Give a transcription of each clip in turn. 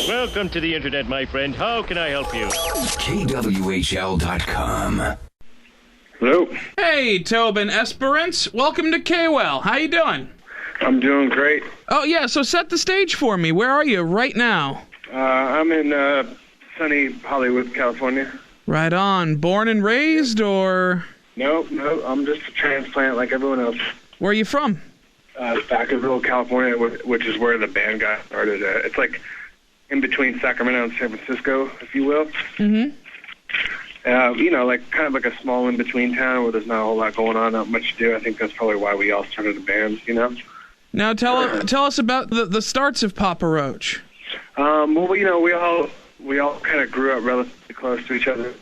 Welcome to the internet, my friend. How can I help you? KWHL.com. Hello. Hey, Tobin, Esperance. Welcome to KWell. How you doing? I'm doing great. Oh, yeah, so set the stage for me. Where are you right now? I'm in sunny Hollywood, California. Right on. Born and raised, or? No, I'm just a transplant like everyone else. Where are you from? Vacaville, California, which is where the band got started. It's like in between Sacramento and San Francisco, if you will. Mm-hmm. Like kind of like a small in-between town where there's not a whole lot going on, not much to do. I think that's probably why we all started a band, you know? Now tell us about the starts of Papa Roach. Well, we all kind of grew up relatively close to each other.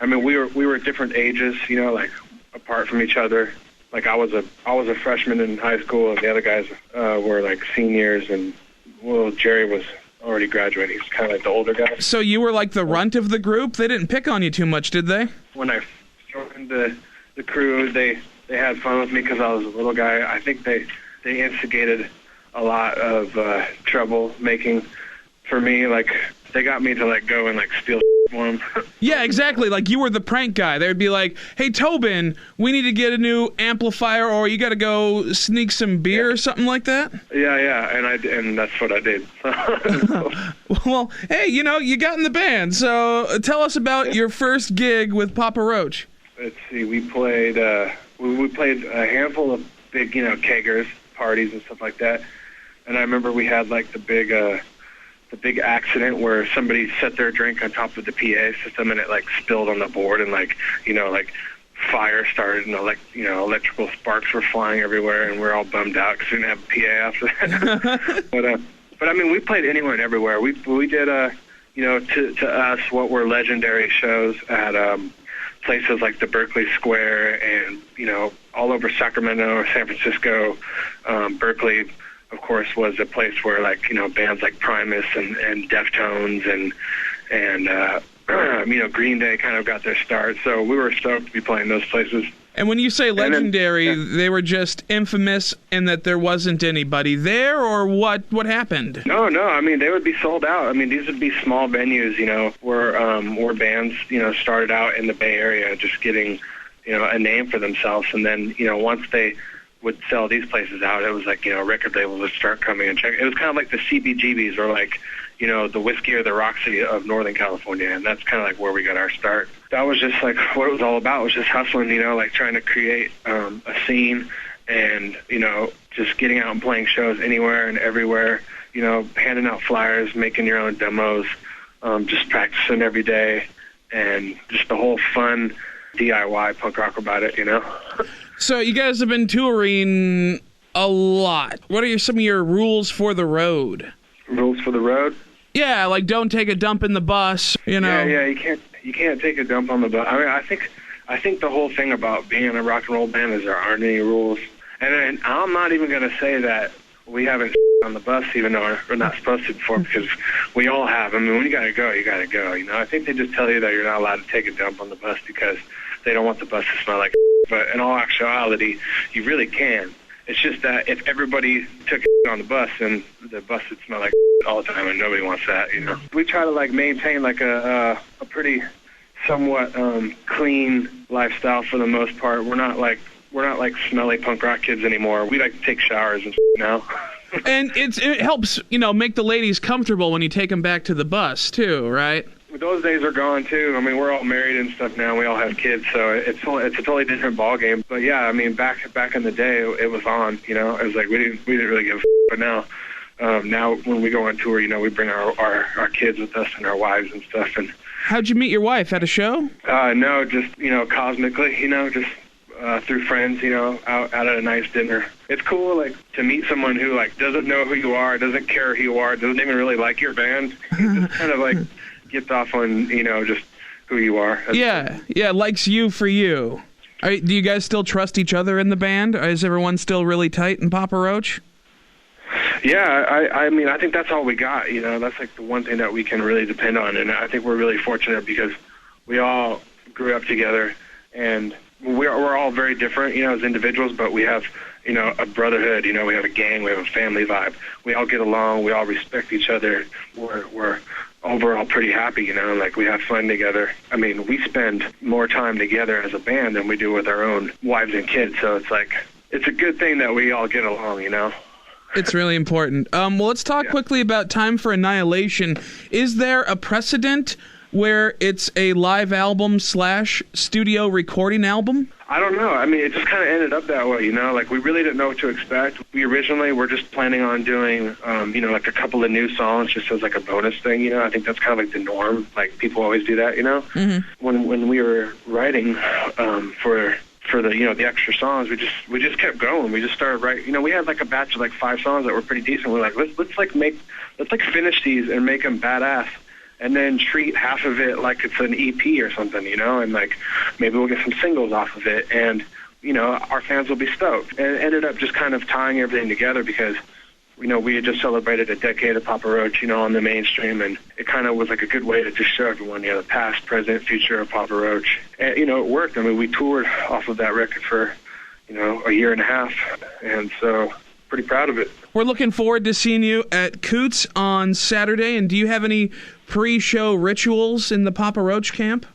We were at different ages, like apart from each other. Like I was a freshman in high school, and the other guys were like seniors, and Jerry was already graduating. He was kind of like the older guy. So you were like the runt of the group? They didn't pick on you too much, did they? When I joined the crew, they had fun with me because I was a little guy. I think they instigated a lot of trouble making for me. Like they got me to like go and like steal for them. Yeah, exactly. Like you were the prank guy. They would be like, "Hey, Tobin, we need to get a new amplifier, or you got to go sneak some beer," or something like that. Yeah, and that's what I did. Well, hey, you got in the band, so tell us about your first gig with Papa Roach. Let's see, we played we played a handful of big, keggers, parties and stuff like that. And I remember we had like the big accident where somebody set their drink on top of the PA system and it like spilled on the board, and like fire started, and electrical sparks were flying everywhere, and we're all bummed out because we didn't have a PA after that. But we played anywhere and everywhere. We did to us what were legendary shows at places like the Berkeley Square and all over Sacramento or San Francisco. Berkeley, of course, was a place where bands like Primus and Deftones and Green Day kind of got their start. So we were stoked to be playing those places. And when you say legendary, they were just infamous in that there wasn't anybody there, or what happened? No, they would be sold out. These would be small venues, where bands, started out in the Bay Area just getting, a name for themselves. And then, once they would sell these places out, it was like, record labels would start coming and check. It was kind of like the CBGBs, or like, the Whiskey or the Roxy of Northern California, and that's kind of like where we got our start. That was just like what it was all about, was just hustling, like trying to create a scene and, just getting out and playing shows anywhere and everywhere, handing out flyers, making your own demos, just practicing every day, and just the whole fun DIY punk rock about it, So you guys have been touring a lot. What are some of your rules for the road? Rules for the road? Yeah, like don't take a dump in the bus, Yeah, you can't take a dump on the bus. I think the whole thing about being a rock and roll band is there aren't any rules. And I'm not even going to say that we haven't on the bus, even though we're not supposed to before, because we all have. When you got to go, you got to go. I think they just tell you that you're not allowed to take a dump on the bus because they don't want the bus to smell like but in all actuality, you really can. It's just that if everybody took on the bus, then the bus would smell like all the time, and nobody wants that, We try to maintain a pretty somewhat clean lifestyle for the most part. We're not like smelly punk rock kids anymore. We like to take showers and now. And it helps, make the ladies comfortable when you take them back to the bus too, right? Those days are gone too. we're all married and stuff now. We all have kids, so it's a totally different ball game. But yeah, back in the day, it was on. It was like we didn't really give a but now when we go on tour, we bring our kids with us and our wives and stuff. And how'd you meet your wife? At a show? No, just cosmically, just through friends, out at a nice dinner. It's cool, to meet someone who doesn't know who you are, doesn't care who you are, doesn't even really like your band. Just kind of gets off on, just who you are. Yeah, likes you for you. Do you guys still trust each other in the band? Is everyone still really tight in Papa Roach? Yeah, I think that's all we got, That's the one thing that we can really depend on, and I think we're really fortunate because we all grew up together, and we're all very different, as individuals, but we have, a brotherhood, we have a gang, we have a family vibe. We all get along, we all respect each other. We're overall pretty happy, we have fun together. I mean, we spend more time together as a band than we do with our own wives and kids, so it's a good thing that we all get along, It's really important. Well, let's talk quickly about Time for Annihilation. Is there a precedent where it's a live album / studio recording album? I don't know. I mean, it just kind of ended up that way, we really didn't know what to expect. We originally were just planning on doing, a couple of new songs just as a bonus thing, I think that's kind of the norm. People always do that, Mm-hmm. When we were writing for the the extra songs, we just kept going. We just started writing. We had a batch of 5 songs that were pretty decent. We're let's finish these and make them badass, and then treat half of it like it's an EP or something, and maybe we'll get some singles off of it, and our fans will be stoked. And it ended up just kind of tying everything together because we had just celebrated a decade of Papa Roach, on the mainstream, and it kind of was a good way to just show everyone, the past, present, future of Papa Roach. And, it worked. I mean, we toured off of that record for, a year and a half, and so pretty proud of it. We're looking forward to seeing you at Coots on Saturday, and do you have any pre-show rituals in the Papa Roach camp?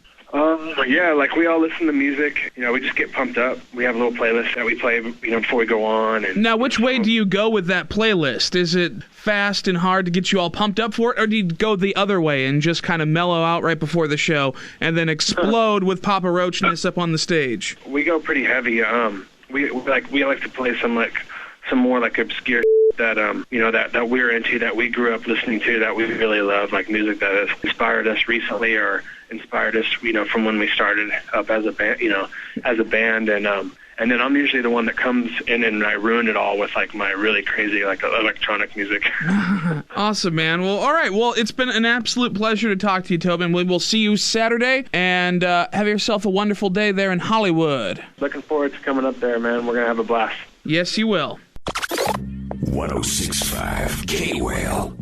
Yeah, we all listen to music. We just get pumped up. We have a little playlist that we play, before we go on. And now, which way do you go with that playlist? Is it fast and hard to get you all pumped up for it, or do you go the other way and just kind of mellow out right before the show and then explode with Papa Roachness up on the stage? We go pretty heavy. We like to play some more obscure that that we're into, that we grew up listening to, that we really love, music that has inspired us recently or inspired us, from when we started up as a band, and then I'm usually the one that comes in and I ruin it all with my really crazy electronic music. Awesome, man. Well, all right. Well, it's been an absolute pleasure to talk to you, Tobin. We will see you Saturday, and have yourself a wonderful day there in Hollywood. Looking forward to coming up there, man. We're gonna have a blast. Yes, you will. 106.5 K-Whale.